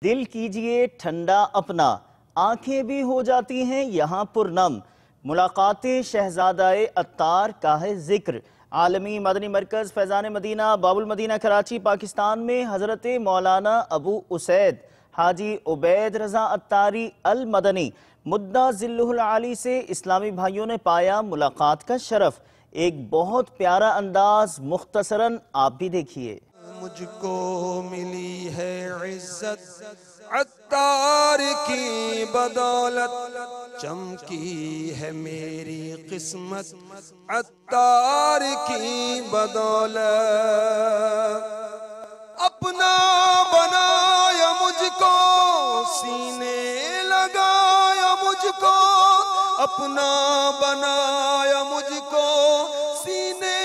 دل کیجئے ٹھنڈا اپنا، آنکھیں بھی ہو جاتی ہیں یہاں پرنم۔ ملاقات شہزادہ عطار کا ہے ذکر۔ عالمی مدنی مرکز فیضان مدینہ باب المدینہ کراچی پاکستان میں حضرت مولانا ابو اسید حاجی عبید رضا عطاری المدنی مدہ ذلہ العالی سے اسلامی بھائیوں نے پایا ملاقات کا شرف۔ ایک بہت پیارا انداز مختصراً آپ بھی دیکھیے۔ مجھ کو ملی ہے عزت عطار کی بدولت، چمکی ہے میری قسمت عطار کی بدولت۔ اپنا بنایا مجھ کو، سینے لگایا مجھ کو، اپنا بنایا مجھ کو، سینے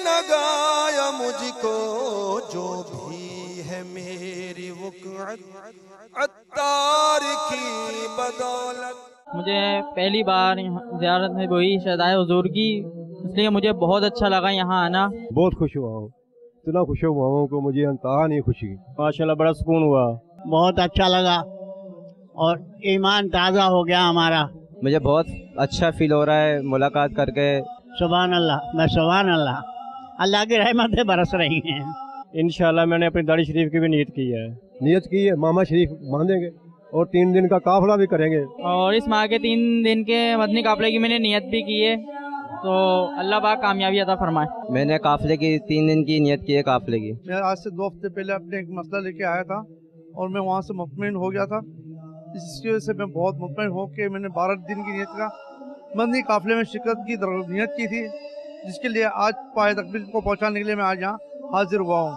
لگایا مجھ کو، جو بھی ہے میری وقعت عطار کی بدولت۔ مجھے پہلی بار زیارت میں ہوئی شہزادہ حضور کی، اس لیے مجھے بہت اچھا لگا یہاں آنا۔ بہت خوش ہوا ہوں، اتنا خوش ہوا ہوں کہ مجھے انتہا نہیں خوشی۔ ماشاءاللہ بڑا سکون ہوا، بہت اچھا لگا اور ایمان تازہ ہو گیا ہمارا۔ مجھے بہت اچھا فیل ہو رہا ہے ملاقات کر کے۔ سبحان اللہ، میں سبحان اللہ، اللہ کی رحمتیں برس رہی ہیں۔ انشاءاللہ میں نے اپنی داڑھی شریف کی بھی نیت کی ہے۔ نیت کی ہے، ماما شریف باندھیں گے اور 3 دن کا قافلہ بھی کریں گے، اور اس ماہ کے 3 دن کے مدنی قافلے کی میں نے نیت بھی کی ہے، تو اللہ پاک کامیابی عطا فرمائے۔ میں نے قافلے کی 3 دن کی نیت کی ہے قافلے کی۔ میں آج سے 2 ہفتے پہلے اپنے ایک مسئلہ لے کے آیا تھا اور میں وہاں سے مطمئن ہو گیا تھا، اس کی وجہ سے میں بہت مطمئن ہو کے میں نے 12 دن کی نیت کا مدنی قافلے میں شرکت کی نیت کی تھی، جس کے لیے آج پائے تکمیل کو پہنچانے کے لیے میں آج یہاں حاضر ہوا ہوں۔